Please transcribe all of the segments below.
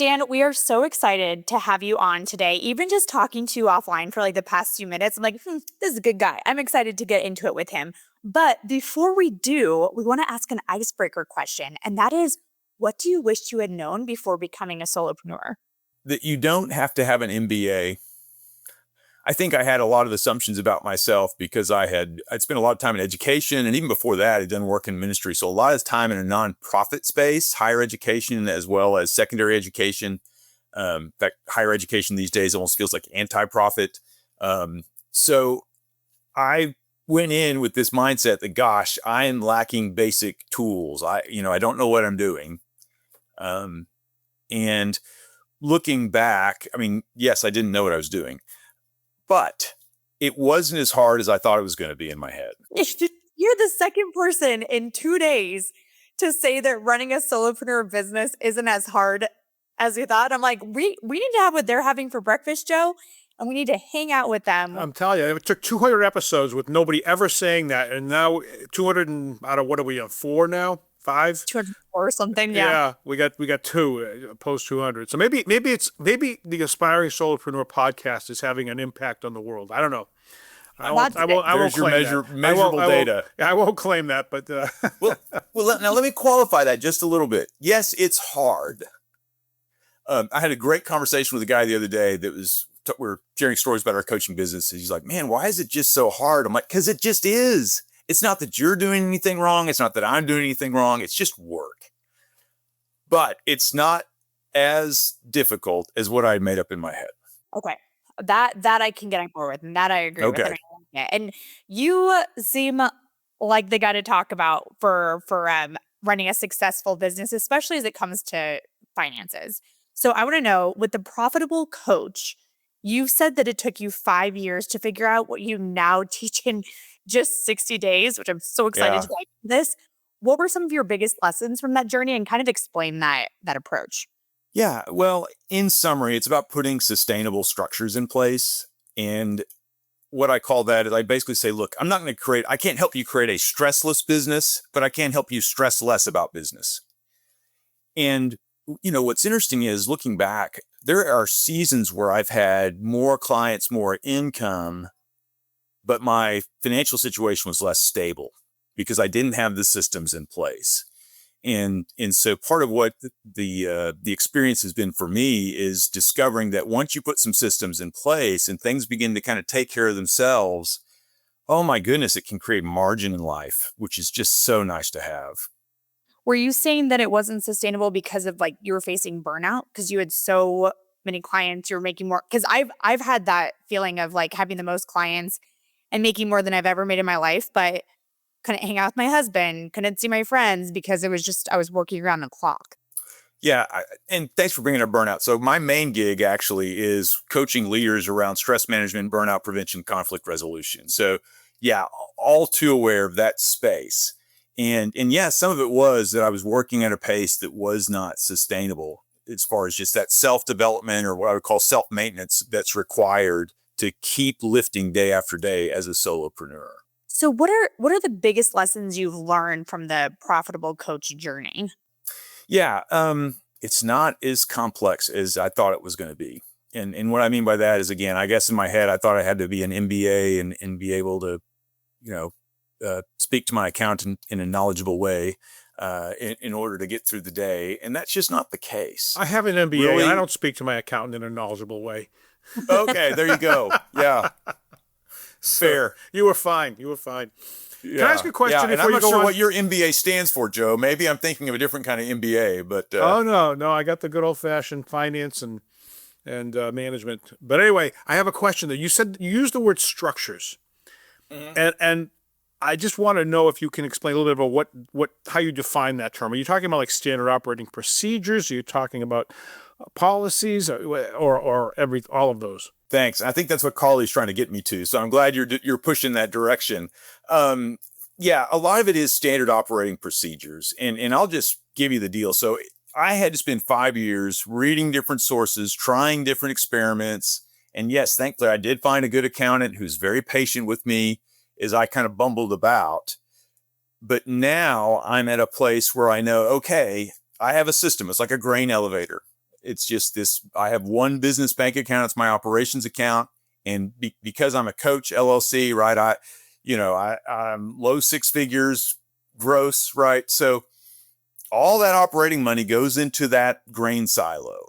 Stan, we are so excited to have you on today. Even just talking to you offline for like the past few minutes, I'm like, this is a good guy. I'm excited to get into it with him. But before we do, we want to ask an icebreaker question. And that is, what do you wish you had known before becoming a solopreneur? That you don't have to have an MBA. I think I had a lot of assumptions about myself because I'd spent a lot of time in education. And even before that, I'd done work in ministry. So a lot of time in a nonprofit space, higher education, as well as secondary education. In fact, higher education these days almost feels like anti-profit. So I went in with this mindset that, gosh, I am lacking basic tools. I don't know what I'm doing. And looking back, I mean, yes, I didn't know what I was doing. But it wasn't as hard as I thought it was going to be in my head. You're the second person in 2 days to say that running a solopreneur business isn't as hard as we thought. I'm like, we need to have what they're having for breakfast, Joe, and we need to hang out with them. I'm telling you, it took 200 episodes with nobody ever saying that. And now 200 and, I don't know, what are we on, 4 now? 5? 204 or something, yeah. Yeah, we got 2 post 200. So maybe the Aspiring Solopreneur podcast is having an impact on the world. I don't know. I won't claim that. Measurable data. I won't claim that, but now let me qualify that just a little bit. Yes, it's hard. I had a great conversation with a guy the other day we're sharing stories about our coaching business. And he's like, man, why is it just so hard? I'm like, because it just is. It's not that you're doing anything wrong. It's not that I'm doing anything wrong. It's just work. But it's not as difficult as what I had made up in my head. Okay. That I can get on board with, and that I agree with. And you seem like the guy to talk about for running a successful business, especially as it comes to finances. So I want to know, with the Profitable Coach, you've said that it took you 5 years to figure out what you now teach in just 60 days, which I'm so excited to get this. What were some of your biggest lessons from that journey, and kind of explain that approach? Yeah, well, in summary, it's about putting sustainable structures in place. And what I call that is I basically say, look, I can't help you create a stressless business, but I can help you stress less about business. And, what's interesting is looking back, there are seasons where I've had more clients, more income, but my financial situation was less stable because I didn't have the systems in place. And so part of what the experience has been for me is discovering that once you put some systems in place and things begin to kind of take care of themselves, oh my goodness, it can create margin in life, which is just so nice to have. Were you saying that it wasn't sustainable because of like you were facing burnout because you had so many clients, you were making more? Because I've had that feeling of like having the most clients and making more than I've ever made in my life, but couldn't hang out with my husband, couldn't see my friends because it was just, I was working around the clock. Yeah. And thanks for bringing up burnout. So my main gig actually is coaching leaders around stress management, burnout prevention, conflict resolution. So yeah, all too aware of that space. And yeah, some of it was that I was working at a pace that was not sustainable as far as just that self-development or what I would call self-maintenance that's required to keep lifting day after day as a solopreneur. So what are the biggest lessons you've learned from the Profitable Coach journey? Yeah, it's not as complex as I thought it was going to be. And what I mean by that is, again, I guess in my head, I thought I had to be an MBA and be able to, speak to my accountant in a knowledgeable way in order to get through the day. And that's just not the case. I have an MBA and I don't speak to my accountant in a knowledgeable way. Okay, there you go. Yeah. Fair. You were fine. Yeah. Can I ask a question? And I'm not sure what your MBA stands for, Joe. Maybe I'm thinking of a different kind of MBA, but oh no, I got the good old fashioned finance and management. But anyway, I have a question. That you used the word structures, and I just want to know if you can explain a little bit about how you define that term. Are you talking about like standard operating procedures? Are you talking about policies or all of those? Thanks. I think that's what Carly's trying to get me to. So I'm glad you're pushing that direction. Yeah, a lot of it is standard operating procedures. And I'll just give you the deal. So I had to spend 5 years reading different sources, trying different experiments. And yes, thankfully, I did find a good accountant who's very patient with me as I kind of bumbled about. But now I'm at a place where I know, okay, I have a system. It's like a grain elevator. It's just this, I have one business bank account. It's my operations account. And because I'm a coach LLC, right? I'm low six figures gross, right? So all that operating money goes into that grain silo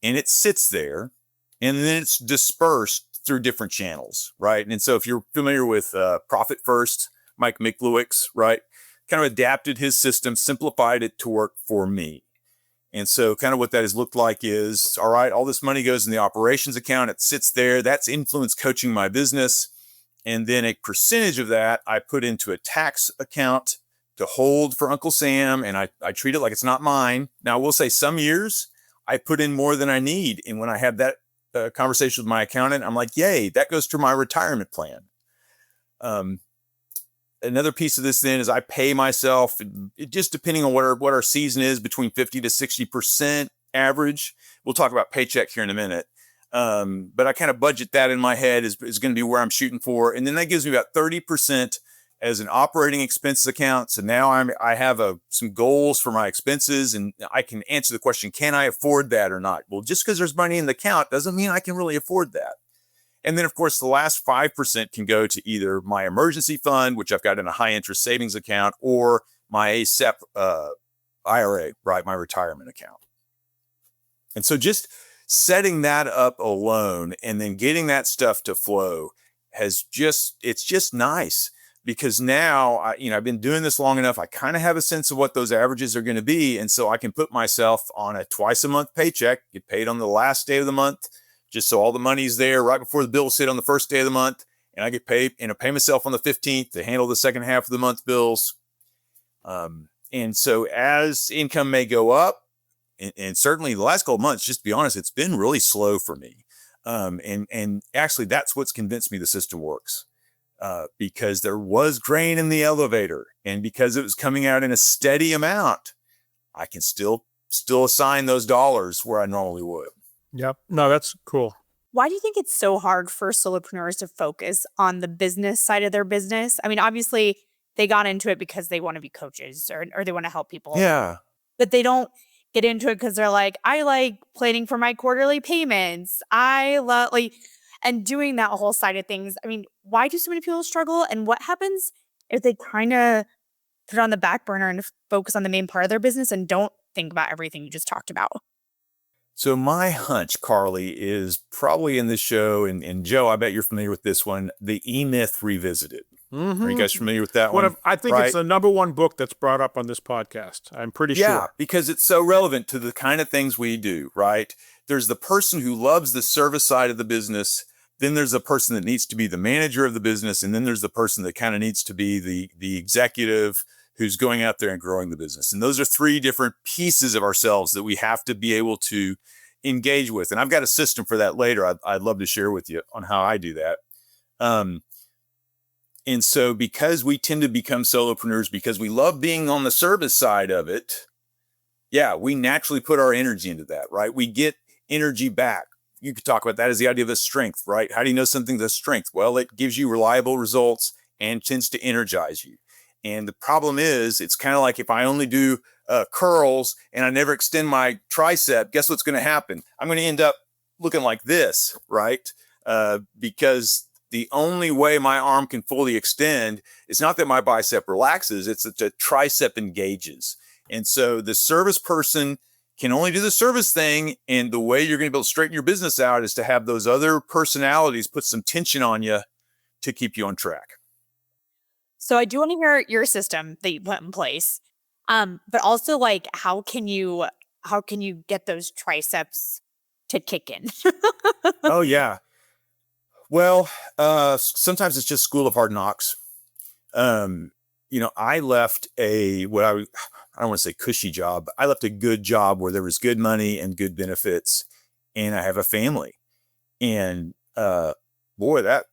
and it sits there and then it's dispersed through different channels, right? And so if you're familiar with Profit First, Mike Miklowicz, right? Kind of adapted his system, simplified it to work for me. And so kind of what that has looked like is, all right, all this money goes in the operations account. It sits there. That's influence coaching my business. And then a percentage of that I put into a tax account to hold for Uncle Sam. And I treat it like it's not mine. Now, I will say some years I put in more than I need. And when I have that conversation with my accountant, I'm like, yay, that goes to my retirement plan. Another piece of this then is I pay myself, it just depending on what our season is, between 50 to 60% average. We'll talk about paycheck here in a minute. But I kind of budget that in my head is going to be where I'm shooting for. And then that gives me about 30% as an operating expenses account. So now I have some goals for my expenses and I can answer the question, can I afford that or not? Well, just because there's money in the account doesn't mean I can really afford that. And then, of course, the last 5% can go to either my emergency fund, which I've got in a high interest savings account, or my ASEP IRA, right, my retirement account. And so just setting that up alone and then getting that stuff to flow it's just nice because now, I've been doing this long enough. I kind of have a sense of what those averages are going to be. And so I can put myself on a twice a month paycheck, get paid on the last day of the month, just so all the money's there right before the bills hit on the first day of the month. And I get paid and I pay myself on the 15th to handle the second half of the month's bills. And so as income may go up, and certainly the last couple of months, just to be honest, it's been really slow for me. And actually that's what's convinced me the system works. Because there was grain in the elevator and because it was coming out in a steady amount, I can still assign those dollars where I normally would. Yep. No, that's cool. Why do you think it's so hard for solopreneurs to focus on the business side of their business? I mean, obviously they got into it because they want to be coaches or they want to help people. Yeah. But they don't get into it because they're like, I like planning for my quarterly payments. I love and doing that whole side of things. I mean, why do so many people struggle? And what happens if they kind of put it on the back burner and focus on the main part of their business and don't think about everything you just talked about? So my hunch, Carly, is probably in this show, and Joe, I bet you're familiar with this one, The E-Myth Revisited. Mm-hmm. Are you guys familiar with that one? I think it's the number one book that's brought up on this podcast. I'm pretty sure. Yeah, because it's so relevant to the kind of things we do, right? There's the person who loves the service side of the business. Then there's a person that needs to be the manager of the business. And then there's the person that kind of needs to be the executive who's going out there and growing the business. And those are three different pieces of ourselves that we have to be able to engage with. And I've got a system for that later. I'd love to share with you on how I do that. And so because we tend to become solopreneurs, because we love being on the service side of it, yeah, we naturally put our energy into that, right? We get energy back. You could talk about that as the idea of a strength, right? How do you know something's a strength? Well, it gives you reliable results and tends to energize you. And the problem is, it's kind of like if I only do curls and I never extend my tricep, guess what's going to happen? I'm going to end up looking like this, right? Because the only way my arm can fully extend is not that my bicep relaxes, it's that the tricep engages. And so the service person can only do the service thing. And the way you're going to be able to straighten your business out is to have those other personalities put some tension on you to keep you on track. So I do want to hear your system that you put in place. But also like, how can you get those triceps to kick in? Oh yeah. Well, sometimes it's just school of hard knocks. I left I don't want to say cushy job. I left a good job where there was good money and good benefits, and I have a family. And boy, that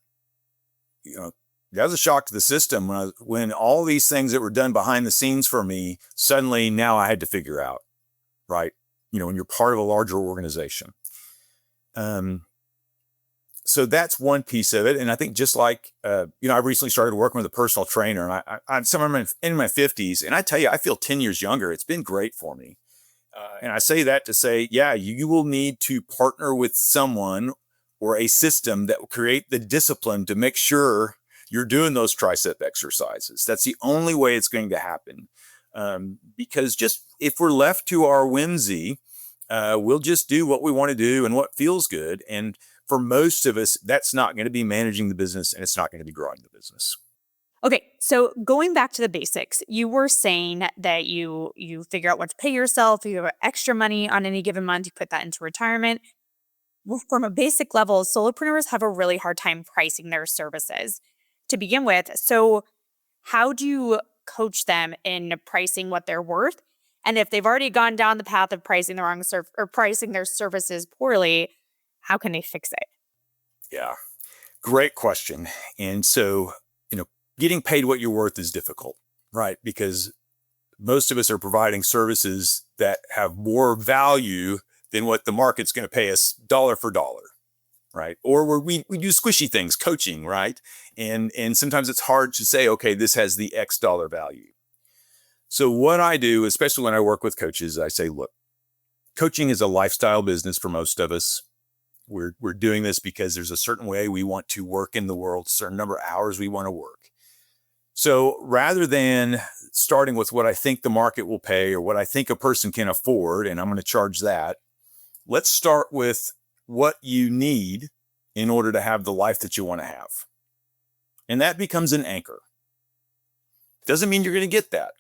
was a shock to the system when all these things that were done behind the scenes for me, suddenly now I had to figure out, right? When you're part of a larger organization. So that's one piece of it. And I think just like, I recently started working with a personal trainer, and I'm somewhere in my 50s, and I tell you, I feel 10 years younger. It's been great for me. And I say that to say, yeah, you will need to partner with someone or a system that will create the discipline to make sure you're doing those tricep exercises. That's the only way it's going to happen. Because just if we're left to our whimsy, we'll just do what we want to do and what feels good. And for most of us, that's not going to be managing the business, and it's not going to be growing the business. Okay, so going back to the basics, you were saying that you figure out what to pay yourself, you have extra money on any given month, you put that into retirement. Well, from a basic level, solopreneurs have a really hard time pricing their services to begin with. So how do you coach them in pricing what they're worth? And if they've already gone down the path of pricing the wrong or pricing their services poorly, how can they fix it? Yeah, great question. And so, getting paid what you're worth is difficult, right? Because most of us are providing services that have more value than what the market's going to pay us dollar for dollar, right? Or we do squishy things, coaching, right? And sometimes it's hard to say, okay, this has the X dollar value. So what I do, especially when I work with coaches, I say, look, coaching is a lifestyle business for most of us. We're doing this because there's a certain way we want to work in the world, a certain number of hours we want to work. So rather than starting with what I think the market will pay or what I think a person can afford, and I'm going to charge that, let's start with what you need in order to have the life that you want to have. And that becomes an anchor. Doesn't mean you're going to get that,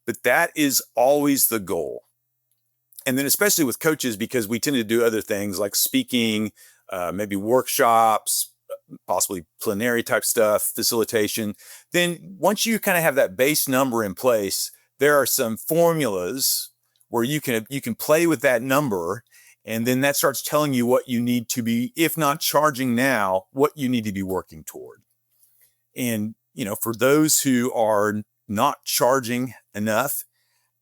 but that is always the goal. And then especially with coaches, because we tend to do other things like speaking, maybe workshops, possibly plenary type stuff, facilitation. Then once you kind of have that base number in place, there are some formulas where you can play with that number. And then that starts telling you what you need to be, if not charging now, what you need to be working toward. And, for those who are not charging enough,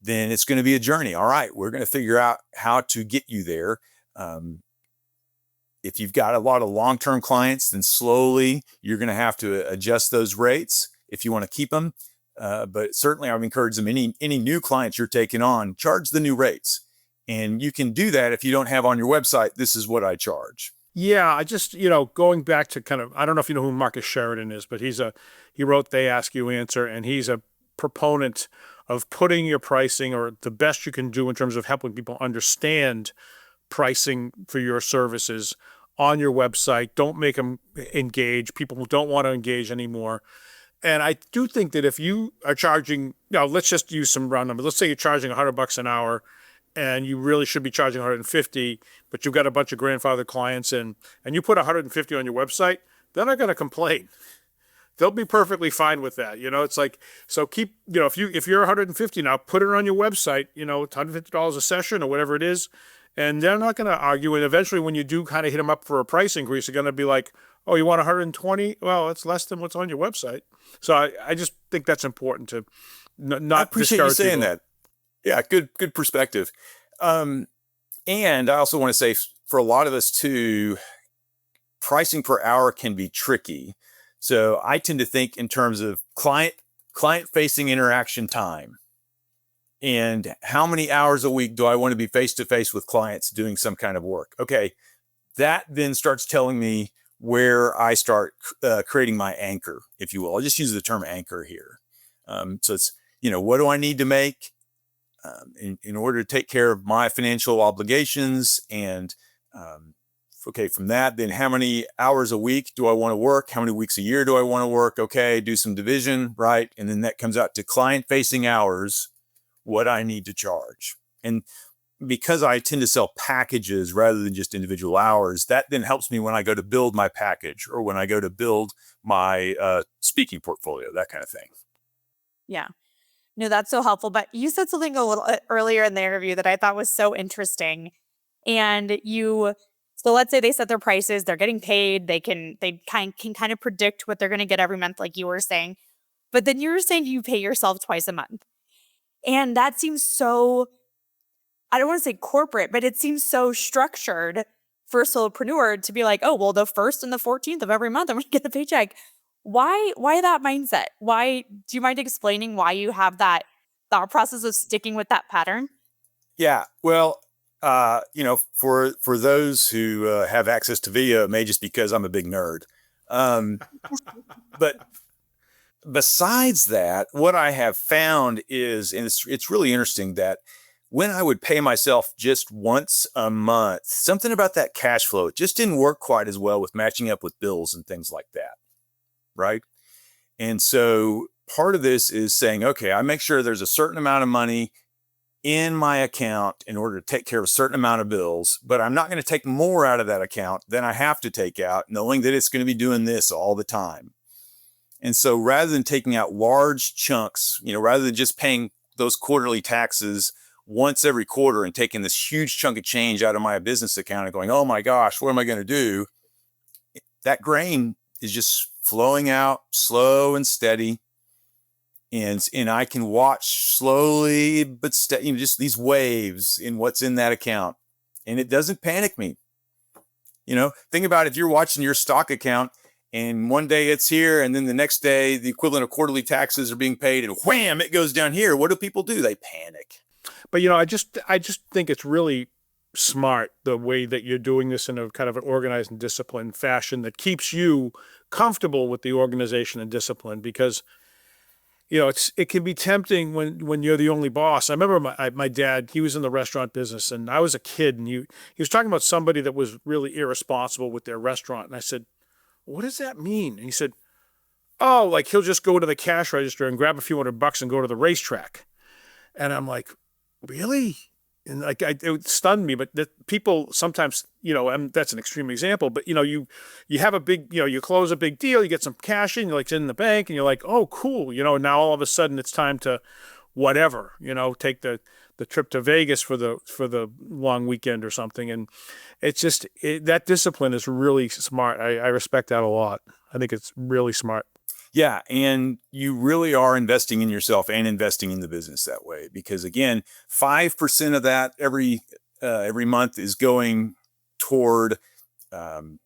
then it's going to be a journey. All right, we're going to figure out how to get you there. If you've got a lot of long-term clients, then slowly you're going to have to adjust those rates if you want to keep them. But certainly I would encourage them, any new clients you're taking on, charge the new rates. And you can do that if you don't have on your website, this is what I charge. Yeah, I just, going back to I don't know if you know who Marcus Sheridan is, but he wrote They Ask You Answer, and he's a proponent of putting your pricing or the best you can do in terms of helping people understand pricing for your services on your website. Don't make them engage. People don't want to engage anymore. And I do think that if you are charging, let's just use some round numbers. Let's say you're charging $100 an hour and you really should be charging 150, but you've got a bunch of grandfather clients and you put 150 on your website, they're not going to complain. They'll be perfectly fine with that. It's like, so keep, if you're 150 now, put it on your website, it's $150 a session or whatever it is. And they're not going to argue. And eventually when you do kind of hit them up for a price increase, they're going to be like, oh, you want 120? Well, it's less than what's on your website. So I just think that's important to not I appreciate you saying people. that. Yeah, good perspective. And I also want to say for a lot of us too, pricing per hour can be tricky. So I tend to think in terms of client-facing interaction time. And how many hours a week do I want to be face-to-face with clients doing some kind of work? Okay, that then starts telling me where I start creating my anchor, if you will. I'll just use the term anchor here. So it's, what do I need to make in order to take care of my financial obligations? And from that, then how many hours a week do I want to work? How many weeks a year do I want to work? Okay, do some division, right? And then that comes out to client-facing hours, what I need to charge. And because I tend to sell packages rather than just individual hours, that then helps me when I go to build my package or when I go to build my speaking portfolio, that kind of thing. Yeah. No, that's so helpful. But you said something a little earlier in the interview that I thought was so interesting. And so let's say they set their prices, they're getting paid, they can kind of predict what they're going to get every month, like you were saying. But then you were saying you pay yourself twice a month. And that seems so, I don't want to say corporate, but it seems so structured for a solopreneur to be like, oh, well, the 1st and the 14th of every month, I'm going to get the paycheck. Why that mindset? Do you mind explaining why you have that thought process of sticking with that pattern? Yeah. Well, for those who have access to video, it may just because I'm a big nerd. Um, but besides that, what I have found is, and it's really interesting that when I would pay myself just once a month, something about that cash flow, it just didn't work quite as well with matching up with bills and things like that. Right. And so part of this is saying, okay, I make sure there's a certain amount of money in my account in order to take care of a certain amount of bills, but I'm not going to take more out of that account than I have to take out, knowing that it's going to be doing this all the time. And so rather than taking out large chunks, rather than just paying those quarterly taxes once every quarter and taking this huge chunk of change out of my business account and going, oh my gosh, what am I going to do? That grain is just flowing out slow and steady. And I can watch slowly but steady, just these waves in what's in that account. And it doesn't panic me. Think about if you're watching your stock account and one day it's here and then the next day the equivalent of quarterly taxes are being paid and wham, it goes down here. What do people do? They panic. But, I just think it's really smart the way that you're doing this in a kind of an organized and disciplined fashion that keeps you comfortable with the organization and discipline, because it can be tempting when you're the only boss. I remember my dad, he was in the restaurant business and I was a kid, and he was talking about somebody that was really irresponsible with their restaurant. And I said, what does that mean? And he said, oh, like he'll just go to the cash register and grab a few $100 and go to the racetrack. And I'm like, really? And it stunned me, but people sometimes, that's an extreme example, but you have a big, you close a big deal, you get some cash in, you're like, it's in the bank, and you're like, oh, cool. Now all of a sudden it's time to whatever, take the trip to Vegas for the long weekend or something. And it's just, that discipline is really smart. I respect that a lot. I think it's really smart. Yeah. And you really are investing in yourself and investing in the business that way, because again, 5% of that every month is going toward some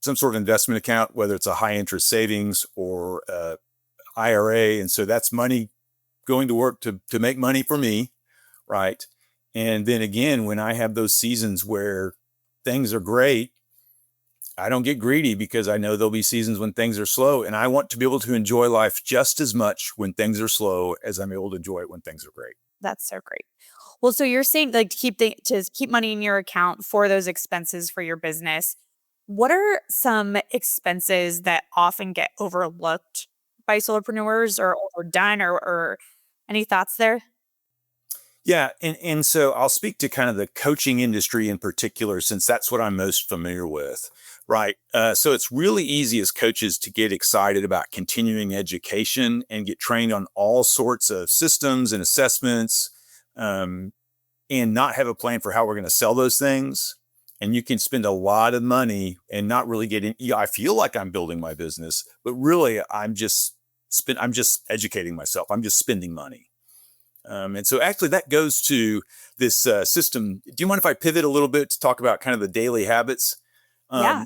sort of investment account, whether it's a high interest savings or IRA. And so that's money going to work to make money for me. Right. And then again, when I have those seasons where things are great, I don't get greedy, because I know there'll be seasons when things are slow, and I want to be able to enjoy life just as much when things are slow as I'm able to enjoy it when things are great. That's so great. Well, so you're saying like to keep money in your account for those expenses for your business. What are some expenses that often get overlooked by solopreneurs or overdone, or any thoughts there? Yeah. And so I'll speak to kind of the coaching industry in particular, since that's what I'm most familiar with. Right. So it's really easy as coaches to get excited about continuing education and get trained on all sorts of systems and assessments, and not have a plan for how we're going to sell those things. And you can spend a lot of money and not really get in. I feel like I'm building my business, but really I'm just educating myself. I'm just spending money. And so actually that goes to this system. Do you mind if I pivot a little bit to talk about kind of the daily habits? Yeah.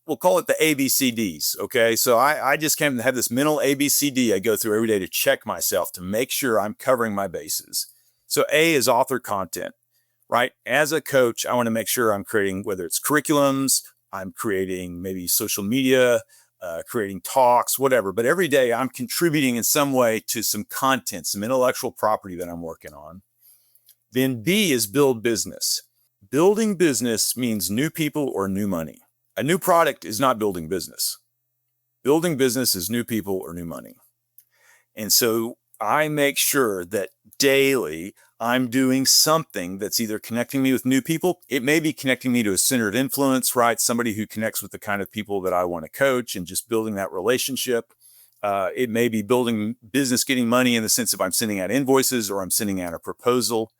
We'll call it the ABCDs. Okay. So I just came to have this mental ABCD I go through every day to check myself, to make sure I'm covering my bases. So A is author content, right? As a coach, I want to make sure I'm creating, whether it's curriculums, I'm creating maybe social media, creating talks, whatever. But every day I'm contributing in some way to some content, some intellectual property that I'm working on. Then B is build business. Building business means new people or new money. A new product is not building business. Building business is new people or new money. And so I make sure that daily I'm doing something that's either connecting me with new people. It may be connecting me to a center of influence, right? Somebody who connects with the kind of people that I want to coach and just building that relationship. It may be building business, getting money in the sense of I'm sending out invoices or I'm sending out a proposal.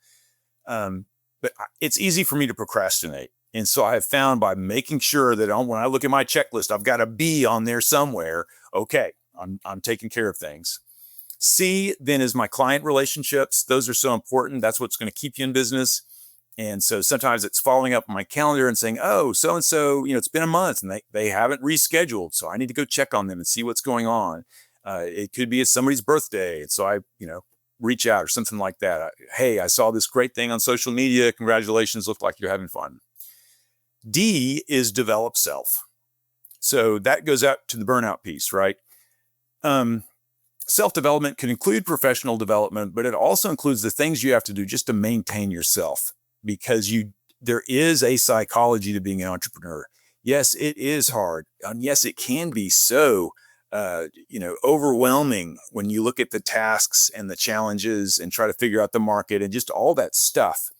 But it's easy for me to procrastinate. And so I have found by making sure that when I look at my checklist, I've got a B on there somewhere. Okay, I'm taking care of things. C then is my client relationships. Those are so important. That's what's going to keep you in business. And so sometimes it's following up on my calendar and saying, oh, so-and-so, it's been a month and they haven't rescheduled. So I need to go check on them and see what's going on. It could be it's somebody's birthday. And so I reach out or something like that. Hey, I saw this great thing on social media. Congratulations. Look like you're having fun. D is develop self. So that goes out to the burnout piece, right? Self-development can include professional development, but it also includes the things you have to do just to maintain yourself, because there is a psychology to being an entrepreneur. Yes, it is hard. And yes, it can be so, overwhelming when you look at the tasks and the challenges and try to figure out the market and just all that stuff.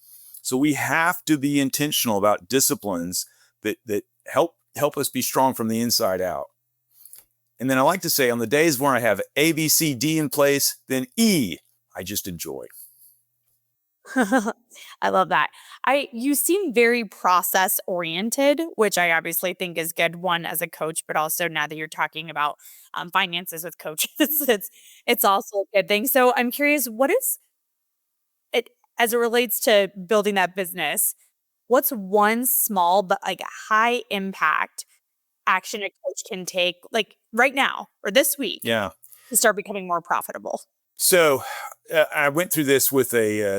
So we have to be intentional about disciplines that help us be strong from the inside out. And then I like to say, on the days where I have A, B, C, D in place, then E, I just enjoy. I love that. You seem very process oriented, which I obviously think is good, one as a coach, but also now that you're talking about finances with coaches, it's also a good thing. So I'm curious, what is it as it relates to building that business? What's one small but like high impact action a coach can take, like right now or this week, Yeah. to start becoming more profitable? So I went through this with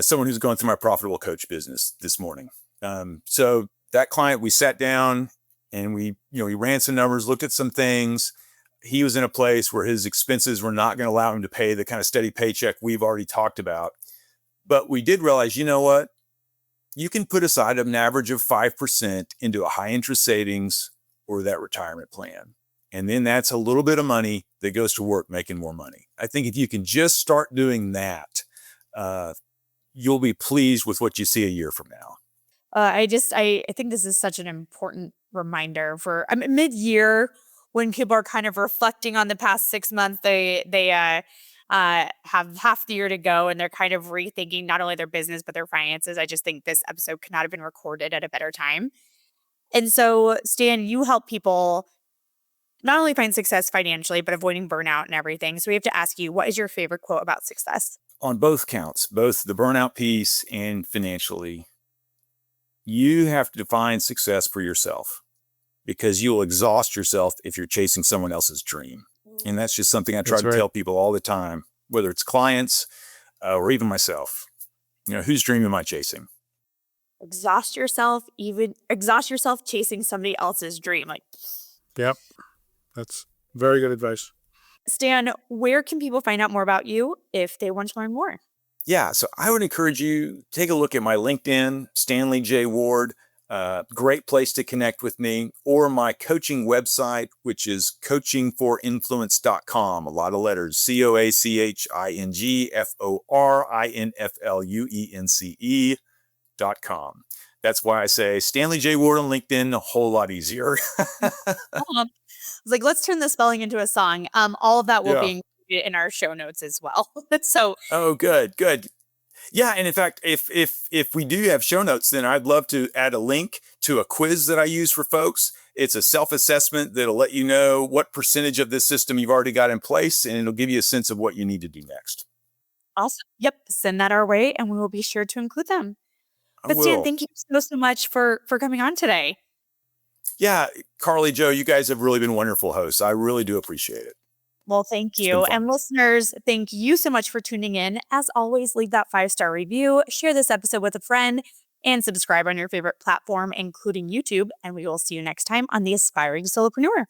someone who's going through my profitable coach business this morning. So that client, we sat down and we ran some numbers, looked at some things. He was in a place where his expenses were not going to allow him to pay the kind of steady paycheck we've already talked about. But we did realize, you know what? You can put aside an average of 5% into a high interest savings or that retirement plan. And then that's a little bit of money that goes to work making more money. I think if you can just start doing that, you'll be pleased with what you see a year from now. I think this is such an important reminder for mid-year, when people are kind of reflecting on the past 6 months. They have half the year to go and they're kind of rethinking not only their business but their finances. I just think this episode could not have been recorded at a better time. And so, Stan, you help people not only find success financially, but avoiding burnout and everything. So we have to ask you, what is your favorite quote about success? On both counts, both the burnout piece and financially, you have to define success for yourself, because you will exhaust yourself if you're chasing someone else's dream. And that's just something I try to tell people all the time, whether it's clients or even myself. Whose dream am I chasing? Exhaust yourself chasing somebody else's dream. Yep. That's very good advice. Stan, where can people find out more about you if they want to learn more? Yeah, so I would encourage you, take a look at my LinkedIn, Stanley J. Ward. Great place to connect with me, or my coaching website, which is coachingforinfluence.com. A lot of letters, coachingforinfluence.com. That's why I say Stanley J. Ward on LinkedIn, a whole lot easier. Let's turn the spelling into a song. All of that will be included in our show notes as well. So, oh, good. Yeah, and in fact, if we do have show notes, then I'd love to add a link to a quiz that I use for folks. It's a self-assessment that'll let you know what percentage of this system you've already got in place, and it'll give you a sense of what you need to do next. Awesome. Yep, send that our way, and we will be sure to include them. But will. Stan, thank you so much for coming on today. Yeah, Carly, Joe, you guys have really been wonderful hosts. I really do appreciate it. Well, thank you. And listeners, thank you so much for tuning in. As always, leave that 5-star review, share this episode with a friend, and subscribe on your favorite platform, including YouTube. And we will see you next time on the Aspiring Solopreneur.